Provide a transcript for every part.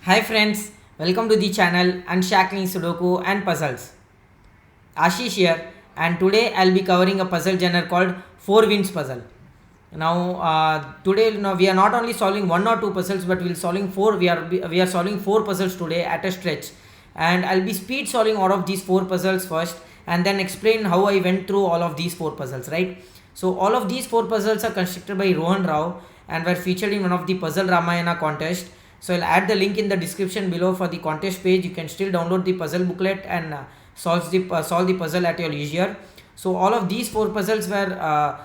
Hi friends, welcome to the channel Unshackling Sudoku and Puzzles. Ashish here, and today I'll be covering a puzzle genre called 4 Winds Puzzle. Today we are not only solving one or two puzzles, but we'll solving four. We are solving four puzzles today at a stretch, and I'll be speed solving all of these four puzzles first, and then explain how I went through all of these four puzzles. Right. So all of these four puzzles are constructed by Rohan Rao and were featured in one of the Puzzle Ramayana contest. So I'll add the link in the description below for the contest page. You can still download the puzzle booklet and solve the puzzle at your leisure. So all of these four puzzles were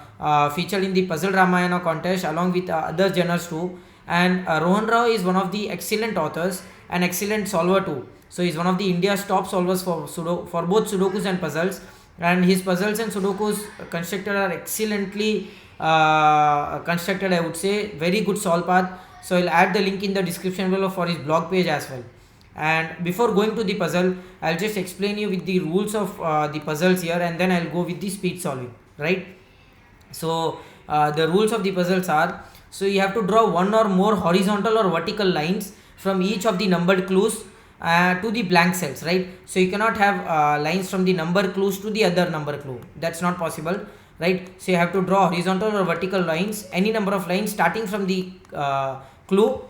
featured in the Puzzle Ramayana contest along with other genres too. And Rohan Rao is one of the excellent authors and excellent solver too. So he's one of the India's top solvers for both Sudokus and puzzles. And his puzzles and Sudokus constructed are excellently constructed. I would say very good solve path. So I'll add the link in the description below for his blog page as well. And before going to the puzzle, I'll just explain you with the rules of the puzzles here, and then I'll go with the speed solving, right? So the rules of the puzzles are, so you have to draw one or more horizontal or vertical lines from each of the numbered clues to the blank cells, right? So you cannot have lines from the number clues to the other number clue, that's not possible, right? So you have to draw horizontal or vertical lines, any number of lines starting from the clue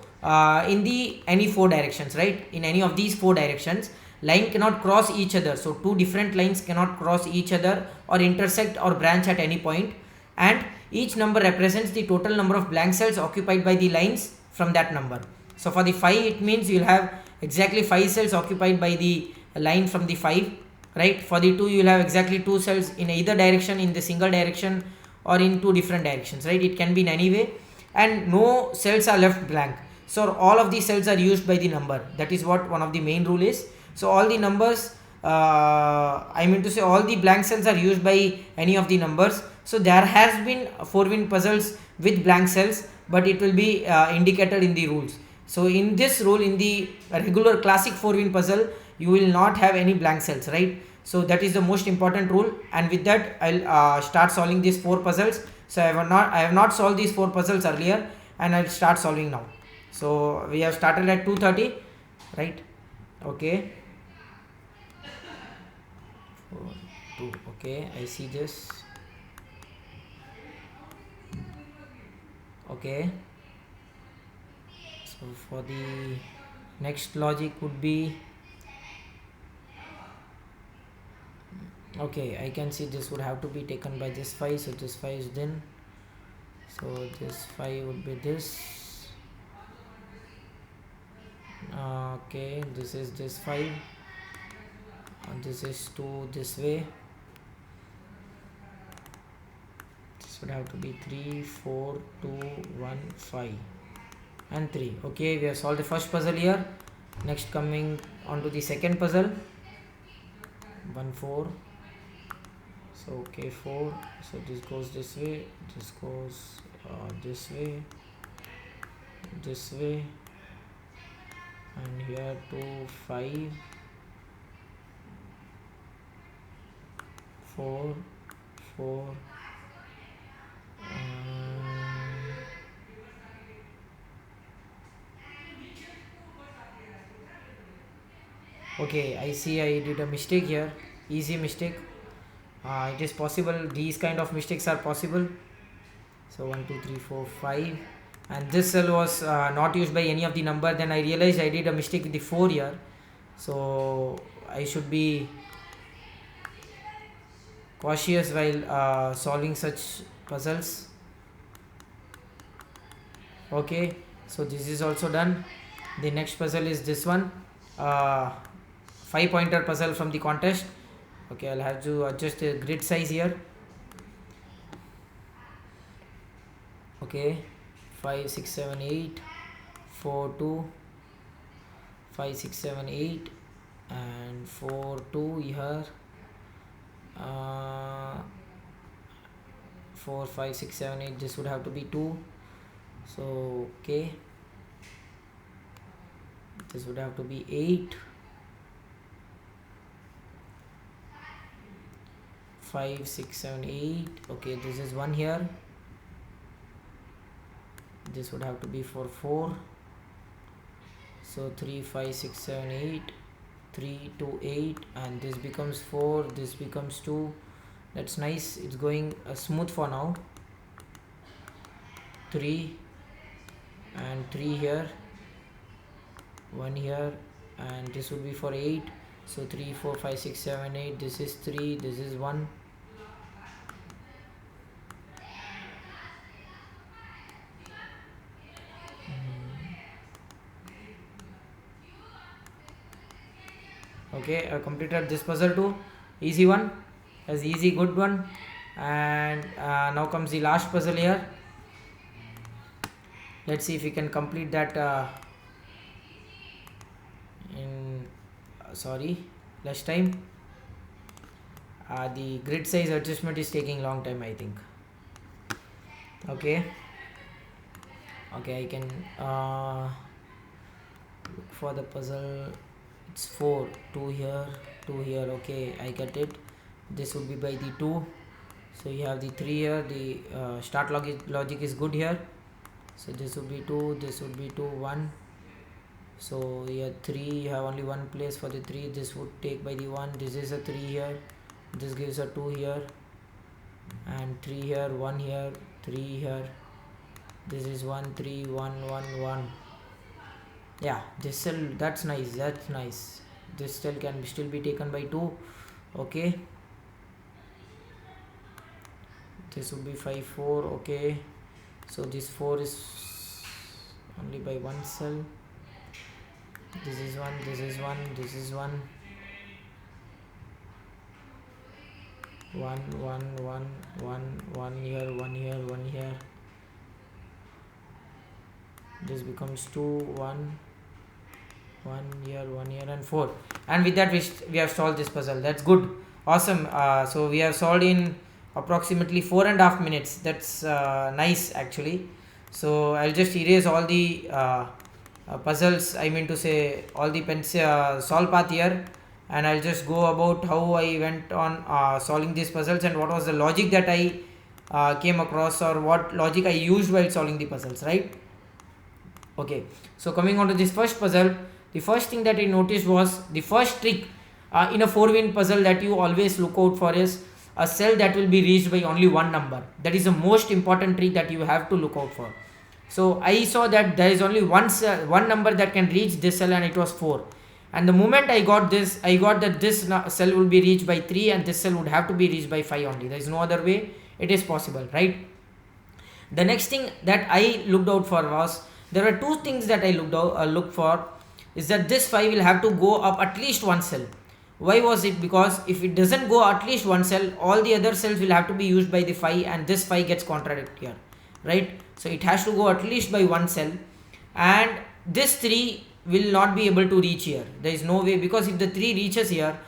in the any four directions, right? In any of these four directions, line cannot cross each other, so two different lines cannot cross each other or intersect or branch at any point, and each number represents the total number of blank cells occupied by the lines from that number. So for the 5, it means you will have exactly 5 cells occupied by the line from the 5, right? For the 2, you will have exactly 2 cells in either direction, in the single direction or in two different directions, right? It can be in any way, and no cells are left blank. So all of these cells are used by the number. That is what one of the main rule is. So all the numbers, I mean to say all the blank cells are used by any of the numbers. So there has been 4 wind puzzles with blank cells, but it will be indicated in the rules. So in this rule, in the regular classic 4 wind puzzle, you will not have any blank cells, right? So that is the most important rule, and with that I'll start solving these 4 puzzles. So I have not solved these 4 puzzles earlier, and I'll start solving now. So we have started at 2:30, right? Okay. 4, 2. Okay, I see this. Okay. So for the next logic would be, okay, I can see this would have to be taken by this 5, so this 5 is then, so this 5 would be this. Okay, this is this 5, and this is 2 this way. This would have to be 3, 4, 2, 1, 5 and 3. Okay, we have solved the first puzzle here. Next, coming on to the second puzzle. 1, 4. So okay, 4. So this goes this way, this goes this way, and here 2, 5, 4, 4. Okay, I see I did a mistake here, easy mistake. It is possible, these kind of mistakes are possible. So 1, 2, 3, 4, 5, and this cell was not used by any of the number. Then I realized I did a mistake with the 4 here, so I should be cautious while solving such puzzles. Okay, so this is also done. The next puzzle is this one, 5 pointer puzzle from the contest. Okay, I'll have to adjust the grid size here. Okay, 5, 6, 7, 8, 4, 2, 5, 6, 7, 8, and 4, 2 here. 4, 5, 6, 7, 8, this would have to be 2. So okay, this would have to be 8. 5, 6, 7, 8. Okay, this is 1 here. This would have to be for 4. So 3 5 6 7 8, 3 2 8, and this becomes 4, this becomes 2. That's nice, it's going smooth for now. 3 and 3 here, 1 here, and this would be for 8. So 3 4 5 6 7 8, this is 3, this is 1. Okay, I completed this puzzle too. Easy one, as easy, good one. And now comes the last puzzle here. Let's see if we can complete that in less time. The grid size adjustment is taking long time, I think. Okay, I can look for the puzzle. It's 4, 2 here, 2 here. Okay, I get it. This would be by the 2. So you have the 3 here. The start logic is good here. So this would be 2, this would be 2, 1. So here 3, you have only one place for the 3. This would take by the 1. This is a 3 here. This gives a 2 here, and 3 here, 1 here, 3 here. This is 1 3 1 1 1. Yeah, this cell, that's nice, that's nice. This cell can still be taken by 2. Okay, this would be 5 4. Okay, so this 4 is only by one cell. This is 1, this is 1, this is 1. 1 1 1 1 1 here, 1 here, 1 here. This becomes 2 1 1 here, 1 here, and 4. And with that we have solved this puzzle. That's good, awesome. So we have solved in approximately 4.5 minutes. That's nice actually. So I'll just erase all the puzzles, I mean to say all the solve path here, and I'll just go about how I went on solving these puzzles and what was the logic that I came across, or what logic I used while solving the puzzles, right? Okay, so coming on to this first puzzle, the first thing that I noticed was the first trick in a 4-win puzzle that you always look out for is a cell that will be reached by only one number. That is the most important trick that you have to look out for. So I saw that there is only one number that can reach this cell, and it was 4. And the moment I got that this cell will be reached by 3, and this cell would have to be reached by 5 only. There is no other way it is possible, right? The next thing that I looked out for was, there are two things that I looked for, is that this 5 will have to go up at least one cell. Why was it? Because if it doesn't go at least one cell, all the other cells will have to be used by the 5, and this 5 gets contradicted here, right? So it has to go at least by one cell, and this 3 will not be able to reach here. There is no way, because if the 3 reaches here,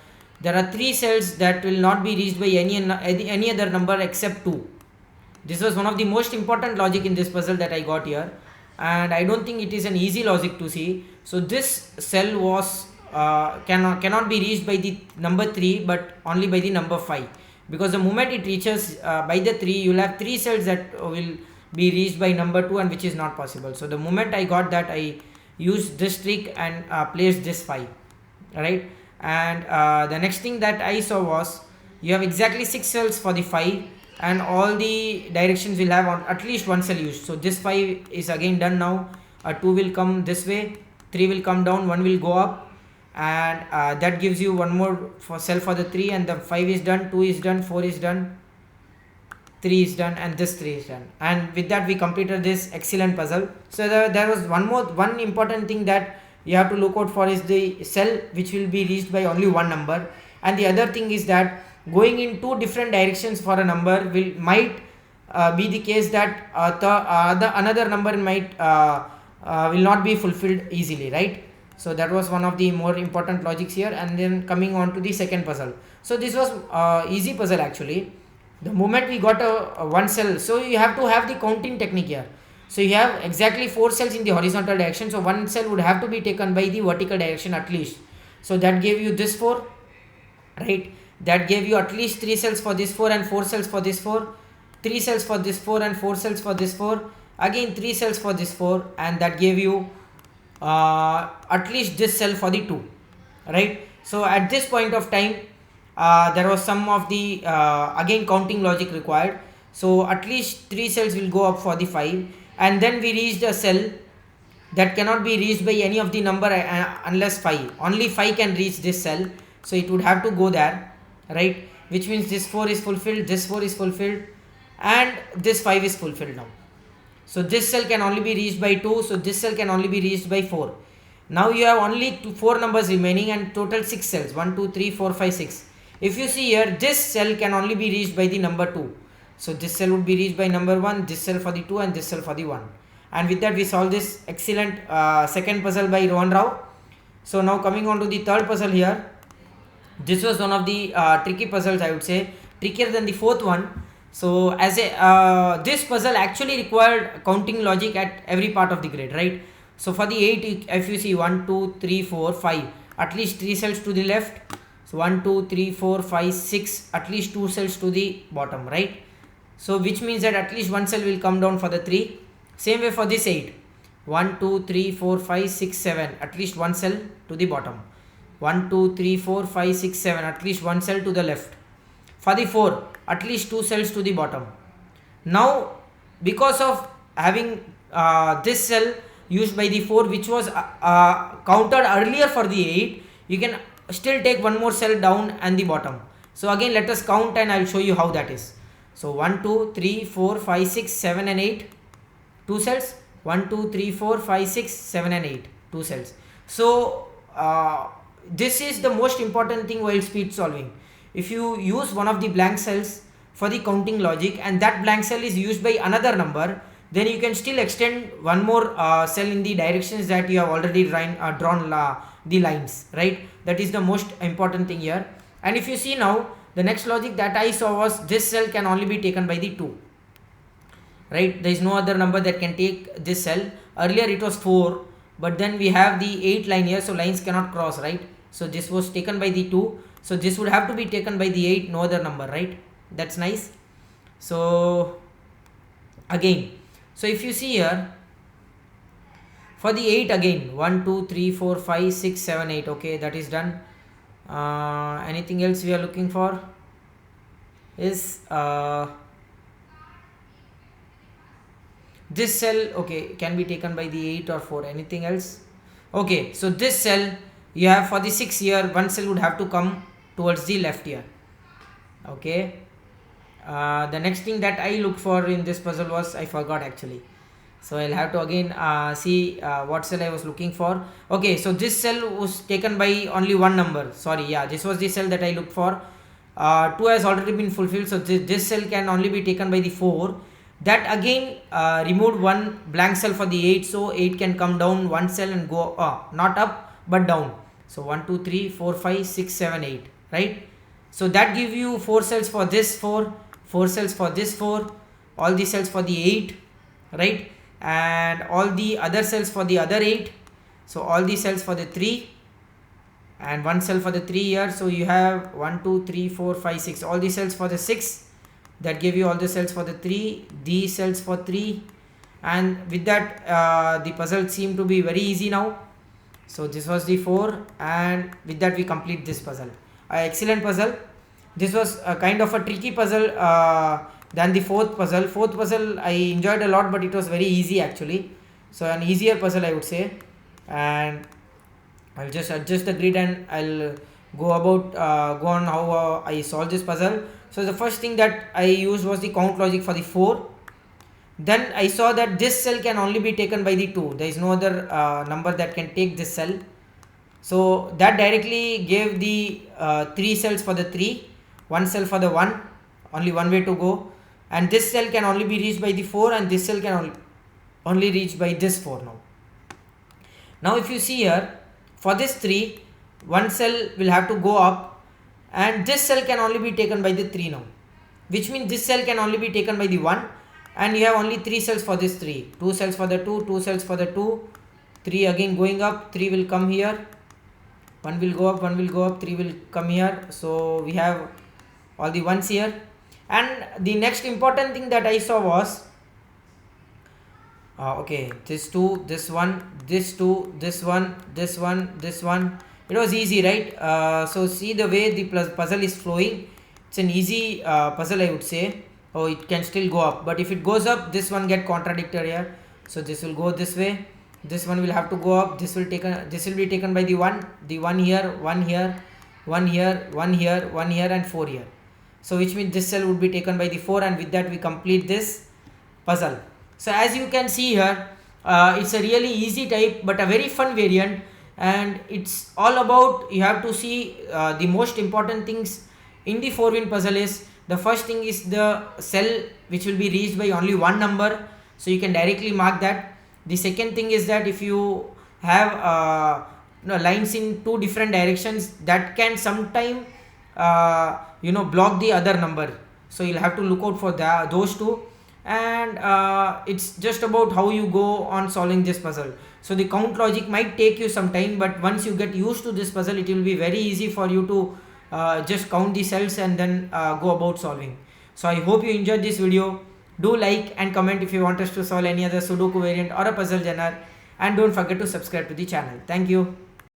there are 3 cells that will not be reached by any other number except 2. This was one of the most important logic in this puzzle that I got here, and I don't think it is an easy logic to see. So this cell was cannot be reached by the number 3, but only by the number 5, because the moment it reaches by the 3, you will have 3 cells that will be reached by number 2, and which is not possible. So the moment I got that, I used this trick and placed this 5, right? And the next thing that I saw was, you have exactly 6 cells for the 5, and all the directions will have at least one cell used. So this 5 is again done now. 2 will come this way, 3 will come down, 1 will go up, and that gives you one more cell for the 3, and the 5 is done, 2 is done, 4 is done, 3 is done, and this 3 is done. And with that we completed this excellent puzzle. So there was one important thing that you have to look out for, is the cell which will be reached by only one number. And the other thing is that going in 2 different directions for a number might be the case that another number might will not be fulfilled easily, right? So that was one of the more important logics here. And then coming on to the second puzzle. So this was easy puzzle actually. The moment we got a one cell, so you have to have the counting technique here. So you have exactly 4 cells in the horizontal direction, so one cell would have to be taken by the vertical direction at least. So that gave you this 4, right? That gave you at least 3 cells for this 4, and 4 cells for this 4, 3 cells for this 4, and 4 cells for this 4, again 3 cells for this 4, and that gave you at least this cell for the 2, right? So at this point of time, there was some of the again counting logic required. So at least 3 cells will go up for the 5, and then we reached a cell that cannot be reached by any of the number unless 5. Only 5 can reach this cell, so it would have to go there, right? Which means this 4 is fulfilled, this 4 is fulfilled, and this 5 is fulfilled now. So this cell can only be reached by 2, so this cell can only be reached by 4. Now you have only 4 numbers remaining and total 6 cells, 1 2 3 4 5 6. If you see here, this cell can only be reached by the number 2. So this cell would be reached by number 1, this cell for the 2, and this cell for the 1. And with that we solve this excellent second puzzle by Rohan Rao. So now coming on to the third puzzle here. This was one of the tricky puzzles, I would say, trickier than the fourth one. So as a this puzzle actually required counting logic at every part of the grid, right? So for the 8, if you see 1 2 3 4 5, at least 3 cells to the left. So 1 2 3 4 5 6, at least 2 cells to the bottom, right? So which means that at least one cell will come down for the 3. Same way for this 8, 1 2 3 4 5 6 7, at least one cell to the bottom. 1 2 3 4 5 6 7, at least one cell to the left. For the 4, at least 2 cells to the bottom. Now because of having this cell used by the 4, which was counted earlier for the 8, you can still take one more cell down and the bottom. So again let us count and I will show you how that is. So 1 2 3 4 5 6 7 and 8, 2 cells. 1 2 3 4 5 6 7 and 8, 2 cells. So this is the most important thing while speed solving. If you use one of the blank cells for the counting logic and that blank cell is used by another number, then you can still extend one more cell in the directions that you have already drawn the lines, right? That is the most important thing here. And if you see now, the next logic that I saw was this cell can only be taken by the 2, right? There is no other number that can take this cell. Earlier it was 4, but then we have the 8 line here, so lines cannot cross, right? So this was taken by the 2, so this would have to be taken by the 8, no other number, right? That's nice. So again, so if you see here, for the 8 again, 1 2 3 4 5 6 7 8, okay, that is done. Anything else we are looking for is this cell, okay, can be taken by the 8 or 4. Anything else? Okay, so this cell you have for the 6 here, one cell would have to come towards the left here. Okay, the next thing that I looked for in this puzzle was, I forgot actually, so I'll have to again see what cell I was looking for. Okay, so this cell was taken by only one number, sorry, yeah, this was the cell that I looked for. 2 has already been fulfilled, so this cell can only be taken by the 4. That again removed one blank cell for the 8, so 8 can come down one cell and go not up but down. So 1 2 3 4 5 6 7 8, right? So that give you 4 cells for this 4, 4 cells for this 4, all the cells for the 8, right? And all the other cells for the other 8. So all the cells for the 3 and one cell for the 3 here. So you have 1 2 3 4 5 6, all the cells for the 6. That give you all the cells for the 3, these cells for 3, and with that the puzzle seemed to be very easy now. So this was the 4, and with that we complete this puzzle. Excellent puzzle. This was a kind of a tricky puzzle than the fourth puzzle. Fourth puzzle I enjoyed a lot, but it was very easy actually. So an easier puzzle I would say. And I'll just adjust the grid and I'll go on how I solve this puzzle. So the first thing that I used was the count logic for the 4. Then I saw that this cell can only be taken by the 2. There is no other number that can take this cell. So that directly gave the 3 cells for the 3, 1 cell for the 1, only one way to go. And this cell can only be reached by the 4, and this cell can only reach by this 4 now. Now if you see here, for this 3, one cell will have to go up, and this cell can only be taken by the 3 now, which means this cell can only be taken by the 1, and you have only 3 cells for this 3, 2 cells for the 2, 2 cells for the 2, 3 again going up, 3 will come here, 1 will go up, 1 will go up, 3 will come here. So we have all the 1s here. And the next important thing that I saw was Okay, this two, this one, this two, this one, this one, this one. It was easy, right? So see the way the puzzle is flowing. It's an easy puzzle, I would say. Oh, it can still go up, but if it goes up, this one get contradicted here. So this will go this way. This one will have to go up. This will be taken by the one here, one here, one here, one here, one here, and 4 here. So which means this cell would be taken by the 4, and with that we complete this puzzle. So as you can see here, it's a really easy type but a very fun variant, and it's all about, you have to see the most important things in the 4-win puzzle is, the first thing is the cell which will be reached by only one number, so you can directly mark that. The second thing is that if you have lines in two different directions, that can sometime block the other number, so you'll have to look out for those two. And it's just about how you go on solving this puzzle. So the count logic might take you some time, but once you get used to this puzzle, it will be very easy for you to just count the cells and then go about solving. So I hope you enjoyed this video. Do like and comment if you want us to solve any other Sudoku variant or a puzzle genre, and don't forget to subscribe to the channel. Thank you.